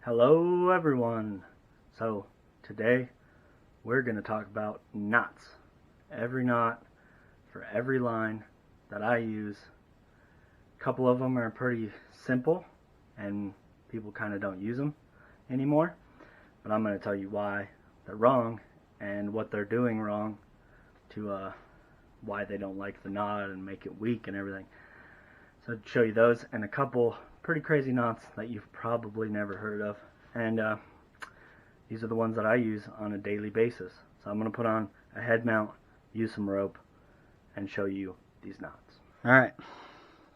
Hello everyone! So today we're going to talk about knots. Every knot for every line that I use. A couple of them are pretty simple and people kind of don't use them anymore, but I'm going to tell you why they're wrong and what they're doing wrong to why they don't like the knot and make it weak and everything. So I'll show you those and a couple pretty crazy knots that you've probably never heard of, and these are the ones that I use on a daily basis. So I'm going to put on a head mount, use some rope, and show you these knots. Alright,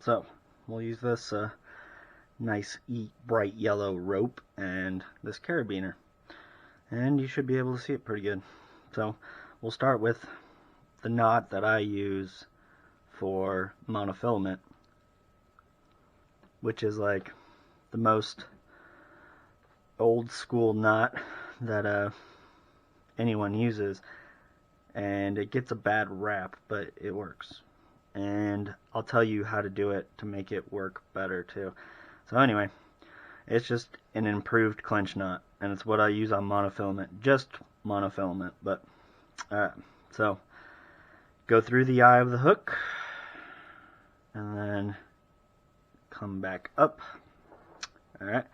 so we'll use this nice bright yellow rope and this carabiner, and you should be able to see it pretty good. So we'll start with the knot that I use for monofilament, which is like the most old school knot that anyone uses, and it gets a bad rap, but it works, and I'll tell you how to do it to make it work better too. So anyway, it's just an improved clinch knot, and it's what I use on monofilament, just monofilament. But alright, so go through the eye of the hook and then come back up. Alright,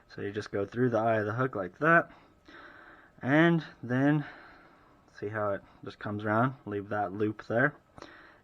so you just go through the eye of the hook like that, and then see how it just comes around, leave that loop there,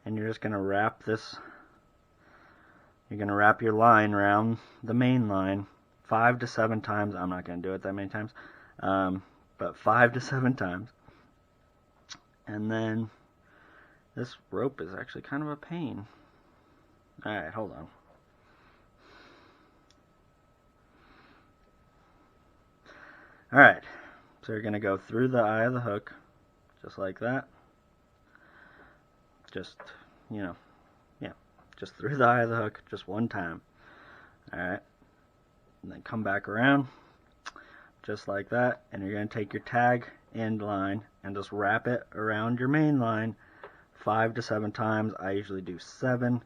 and you're just going to wrap this, you're going to wrap your line around the main line 5 to 7 times. I'm not going to do it that many times, but 5 to 7 times. And then this rope is actually kind of a pain. Alright, hold on. Alright, so you're going to go through the eye of the hook, just like that. Just, just through the eye of the hook, just one time. Alright, and then come back around, just like that, and you're going to take your tag end line and just wrap it around your main line 5 to 7 times. I usually do 7.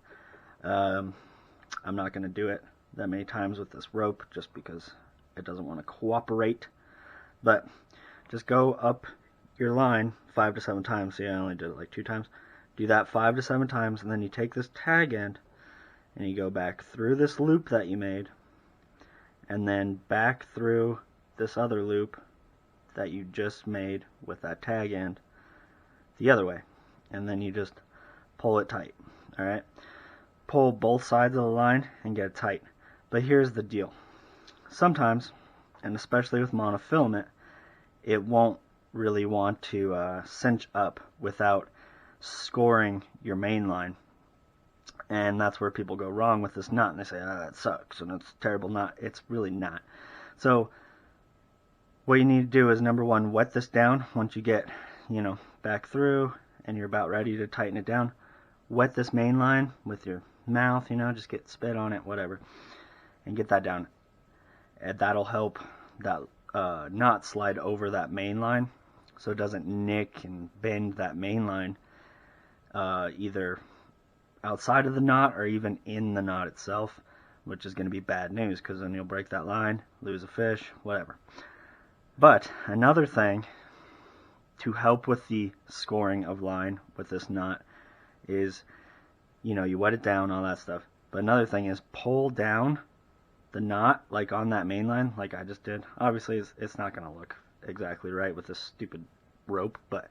I'm not going to do it that many times with this rope just because it doesn't want to cooperate. But just go up your line 5 to 7 times. See, I only did it like 2 times. Do that 5 to 7 times, and then you take this tag end and you go back through this loop that you made, and then back through this other loop that you just made with that tag end the other way, and then you just pull it tight. Alright, pull both sides of the line and get it tight. But here's the deal. Sometimes, and especially with monofilament, it won't really want to cinch up without scoring your main line, and that's where people go wrong with this knot, and they say, oh, that sucks and it's a terrible knot. It's really not. So what you need to do is, number one, wet this down. Once you get back through and you're about ready to tighten it down, wet this main line with your mouth, just get spit on it, whatever, and get that down. And that'll help that knot slide over that main line, so it doesn't nick and bend that main line either outside of the knot or even in the knot itself, which is going to be bad news, because then you'll break that line, lose a fish, whatever. But another thing to help with the scoring of line with this knot is, you wet it down, all that stuff, but another thing is pull down the knot, like on that main line, like I just did. Obviously it's not going to look exactly right with this stupid rope, but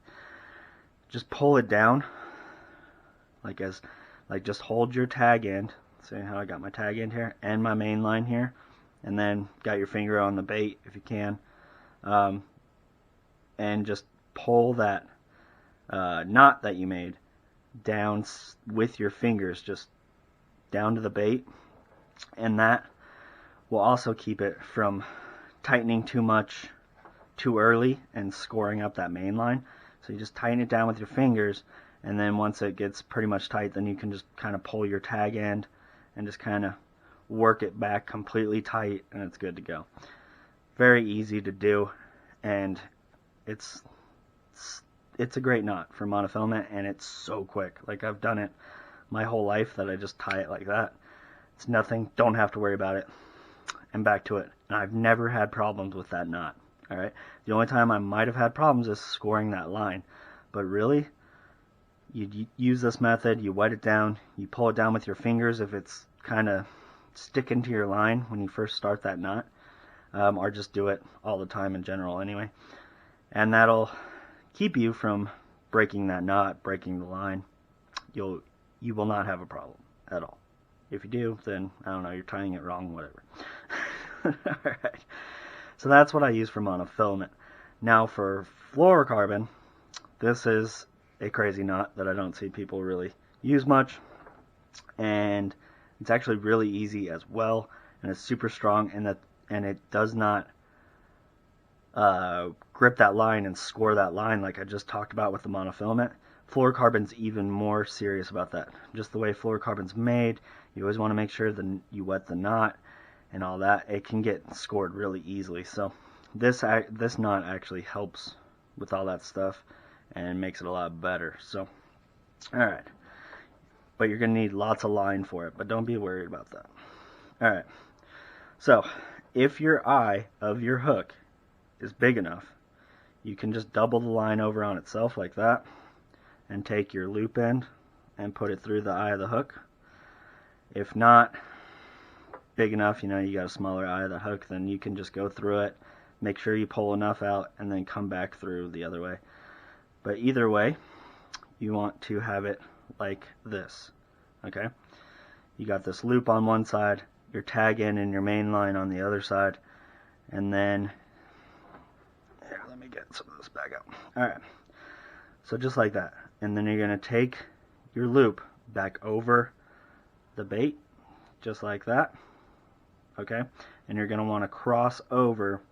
just pull it down, like just hold your tag end. See how I got my tag end here and my main line here, and then got your finger on the bait if you can, and just pull that knot that you made down with your fingers, just down to the bait, and that will also keep it from tightening too much too early and scoring up that main line. So you just tighten it down with your fingers, and then once it gets pretty much tight, then you can just kind of pull your tag end and just kind of work it back completely tight, and it's good to go. Very easy to do, and it's a great knot for monofilament, and it's so quick. Like, I've done it my whole life that I just tie it like that. It's nothing, don't have to worry about it. and back to it. And I've never had problems with that knot. All right. The only time I might have had problems is scoring that line. But really, you use this method, you wet it down, you pull it down with your fingers if it's kind of sticking to your line when you first start that knot, or just do it all the time in general anyway. And that'll keep you from breaking that knot, breaking the line. You will not have a problem at all. If you do, then I don't know, you're tying it wrong, whatever. Alright, so that's what I use for monofilament. Now for fluorocarbon, this is a crazy knot that I don't see people really use much, and it's actually really easy as well, and it's super strong, and it does not grip that line and score that line like I just talked about with the monofilament. Fluorocarbon's even more serious about that. Just the way fluorocarbon's made, you always want to make sure that you wet the knot and all that. It can get scored really easily. So this knot actually helps with all that stuff and makes it a lot better. So, alright. But you're going to need lots of line for it, but don't be worried about that. Alright. So, if your eye of your hook is big enough, you can just double the line over on itself like that, and take your loop end and put it through the eye of the hook. If not big enough, you got a smaller eye of the hook, then you can just go through it, make sure you pull enough out, and then come back through the other way. But either way, you want to have it like this, okay? You got this loop on one side, your tag end and your main line on the other side, and then, here, let me get some of this back out. Alright, so just like that. And then you're going to take your loop back over the bait, just like that, okay? And you're going to want to cross over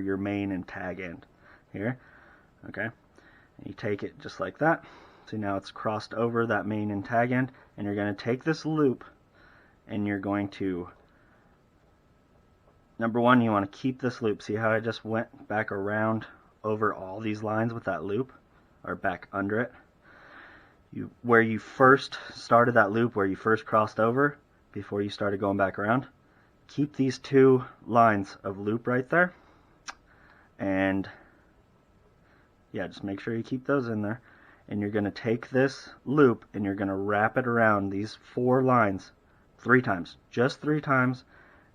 your main and tag end here, okay? And you take it just like that. So now it's crossed over that main and tag end, and you're going to take this loop, and you're going to, number one, you want to keep this loop. See how I just went back around over all these lines with that loop, or back under it? Where you first started that loop, where you first crossed over before you started going back around, keep these two lines of loop right there, and yeah, just make sure you keep those in there. And you're going to take this loop and you're going to wrap it around these 4 lines 3 times. Just 3 times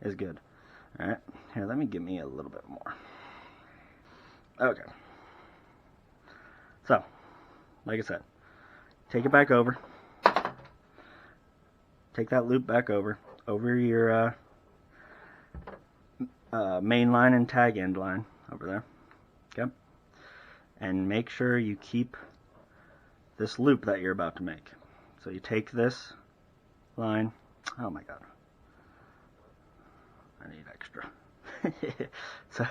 is good. Alright, here, let me give me a little bit more. Okay. So, like I said, take it back over. Take that loop back over your main line and tag end line over there. Okay. And make sure you keep this loop that you're about to make. So you take this line. Oh my god. I need extra. So,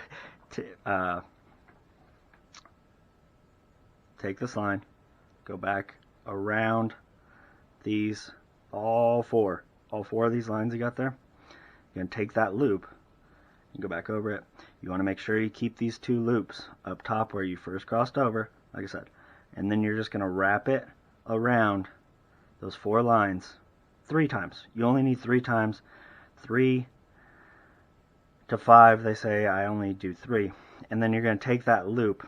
take this line, go back around these, all four of these lines you got there. You're going to take that loop and go back over it. You want to make sure you keep these 2 loops up top where you first crossed over, like I said. And then you're just going to wrap it around those 4 lines 3 times. You only need 3 times. 3 to 5, they say. I only do 3. And then you're going to take that loop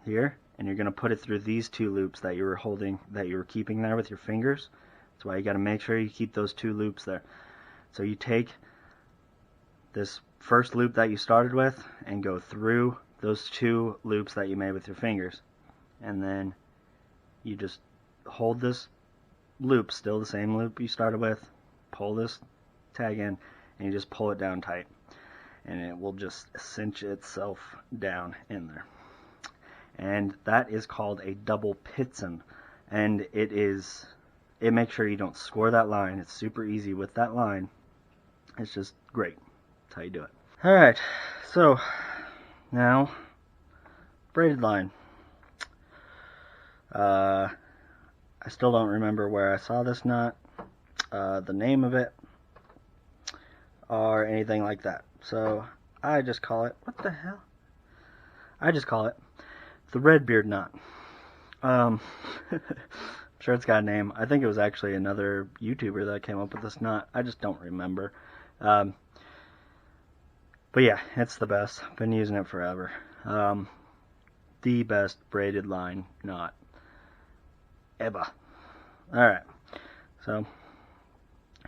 here, and you're going to put it through these 2 loops that you were holding, that you were keeping there with your fingers. That's why you got to make sure you keep those 2 loops there. So you take this first loop that you started with and go through those 2 loops that you made with your fingers, and then you just hold this loop, still the same loop you started with, pull this tag in, and you just pull it down tight, and it will just cinch itself down in there. And that is called a double pitson, and it makes sure you don't score that line. It's super easy with that line. It's just great. That's how you do it. Alright, so now braided line. I still don't remember where I saw this knot, the name of it, or anything like that. So I just call it, what the hell? I just call it the Redbeard knot. sure it's got a name. I think it was actually another YouTuber that came up with this knot. I just don't remember. But yeah, it's the best. Been using it forever. The best braided line knot ever. Alright, so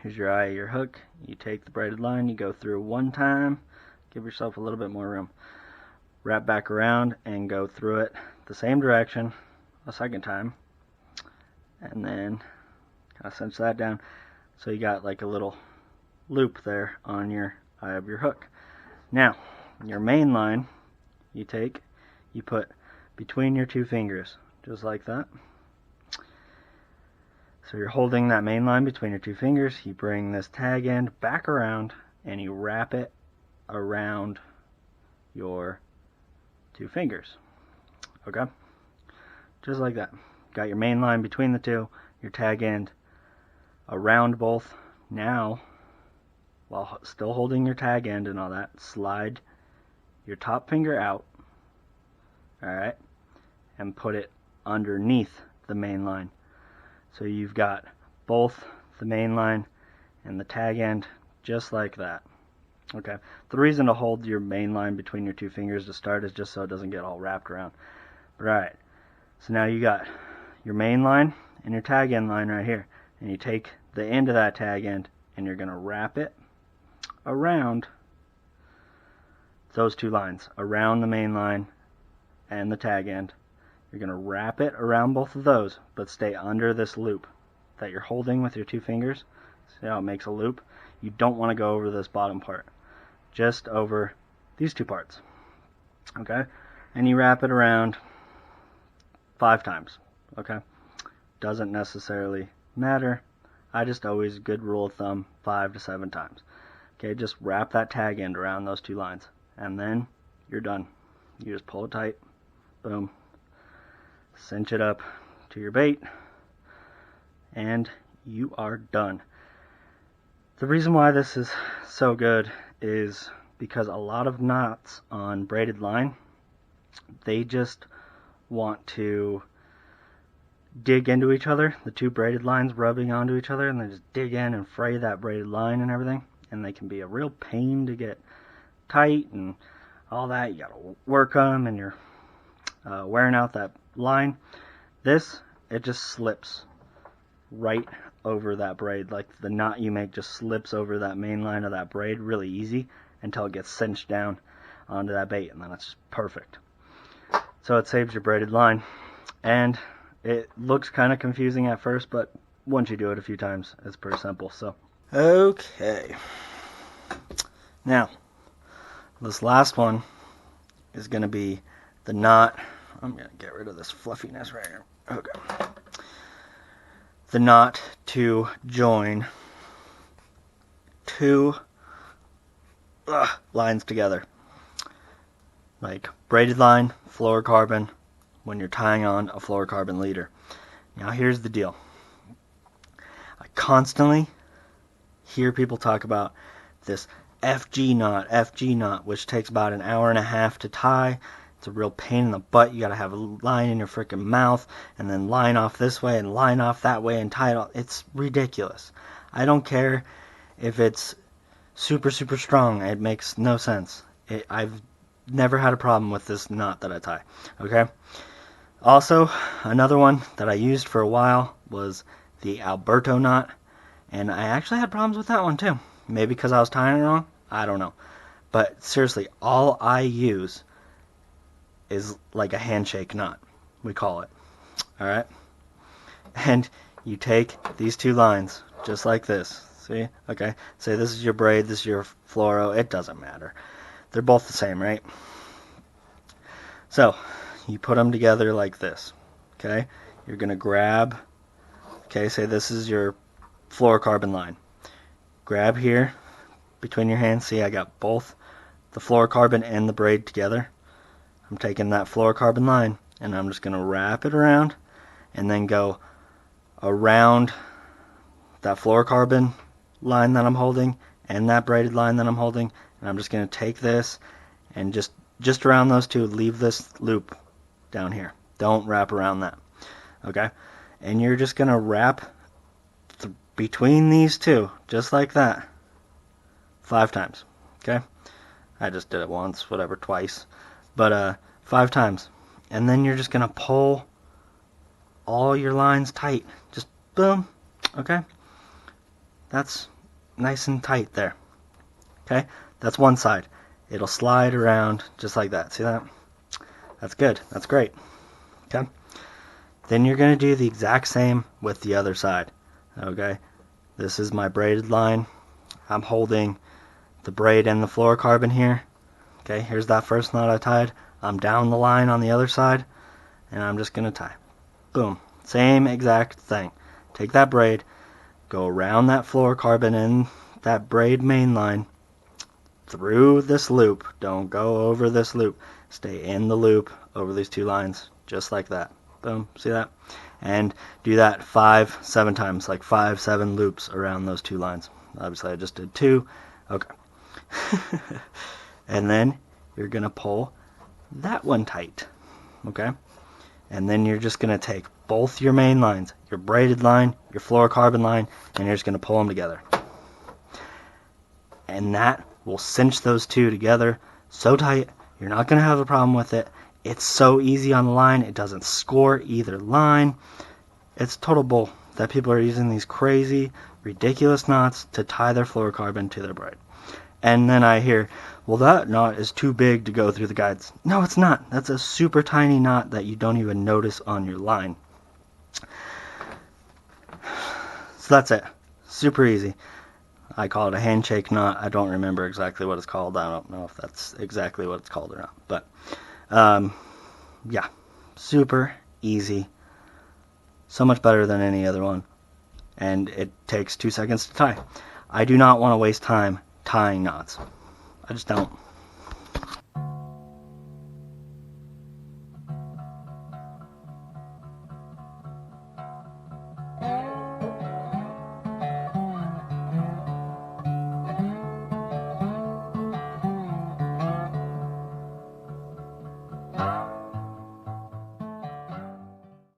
here's your eye of your hook. You take the braided line, you go through one time, give yourself a little bit more room. Wrap back around and go through it the same direction a second time, and then kind of cinch that down so you got like a little loop there on your eye of your hook. Now your main line you put between your two fingers, just like that. So you're holding that main line between your two fingers, you bring this tag end back around and you wrap it around your two fingers. Okay? Just like that. Got your main line between the two, your tag end around both. Now, while still holding your tag end and all that, slide your top finger out, alright, and put it underneath the main line. So you've got both the main line and the tag end just like that. Okay. The reason to hold your main line between your two fingers to start is just so it doesn't get all wrapped around. Right. So now you got your main line and your tag end line right here. And you take the end of that tag end and you're going to wrap it around those two lines, around the main line and the tag end. You're going to wrap it around both of those, but stay under this loop that you're holding with your two fingers. See how it makes a loop? You don't want to go over this bottom part, just over these two parts. Okay? And you wrap it around 5 times. Okay? Doesn't necessarily matter. I just always, good rule of thumb, 5 to 7 times. Okay? Just wrap that tag end around those two lines, and then you're done. You just pull it tight. Boom. Cinch it up to your bait, and you are done. The reason why this is so good is because a lot of knots on braided line, they just want to dig into each other, the two braided lines rubbing onto each other, and they just dig in and fray that braided line and everything, and they can be a real pain to get tight and all that. You gotta work them, and you're wearing out that line. This, it just slips right over that braid. Like the knot you make just slips over that main line of that braid really easy until it gets cinched down onto that bait, and then it's just perfect. So it saves your braided line, and it looks kind of confusing at first, but once you do it a few times, it's pretty simple. So okay, now this last one is going to be the knot. I'm going to get rid of this fluffiness right here. Okay. The knot to join two lines together. Like braided line, fluorocarbon, when you're tying on a fluorocarbon leader. Now here's the deal. I constantly hear people talk about this FG knot, which takes about an hour and a half to tie. It's a real pain in the butt. You gotta have a line in your freaking mouth, and then line off this way and line off that way and tie it all. It's ridiculous. I don't care if it's super strong. It makes no sense. I've never had a problem with this knot that I tie. Okay. Also, another one that I used for a while was the Alberto Knot, and I actually had problems with that one too. Maybe because I was tying it wrong. I don't know. But seriously, all I use is like a handshake knot, we call it. Alright? And you take these two lines, just like this. See? Okay? Say this is your braid, this is your fluoro. It doesn't matter. They're both the same, right? So, you put them together like this. Okay? You're going to grab, okay, say this is your fluorocarbon line. Grab here, between your hands. See, I got both the fluorocarbon and the braid together. I'm taking that fluorocarbon line and I'm just going to wrap it around and then go around that fluorocarbon line that I'm holding and that braided line that I'm holding, and I'm just going to take this and just around those two, leave this loop down here. Don't wrap around that. Okay? and you're just going to wrap between these two, just like that, 5 times. Okay? I just did it once, whatever, twice. But 5 times. And then you're just going to pull all your lines tight. Just boom. Okay? That's nice and tight there. Okay? That's one side. It'll slide around just like that. See that? That's good. That's great. Okay? Then you're going to do the exact same with the other side. Okay? This is my braided line. I'm holding the braid and the fluorocarbon here. Okay, here's that first knot I tied. I'm down the line on the other side, and I'm just going to tie. Boom. Same exact thing. Take that braid, go around that fluorocarbon in that braid main line, through this loop. Don't go over this loop. Stay in the loop over these 2 lines, just like that. Boom. See that? And do that 5, 7 times, like 5, 7 loops around those 2 lines. Obviously, I just did 2. Okay. And then you're going to pull that one tight. Okay? And then you're just going to take both your main lines, your braided line, your fluorocarbon line, and you're just going to pull them together. And that will cinch those 2 together so tight, you're not going to have a problem with it. It's so easy on the line. It doesn't score either line. It's total bull that people are using these crazy, ridiculous knots to tie their fluorocarbon to their braid. And then I hear, well, that knot is too big to go through the guides. No, it's not. That's a super tiny knot that you don't even notice on your line. So that's it. Super easy. I call it a handshake knot. I don't remember exactly what it's called. I don't know if that's exactly what it's called or not. But, yeah. Super easy. So much better than any other one. And it takes 2 seconds to tie. I do not want to waste time tying knots. I just don't.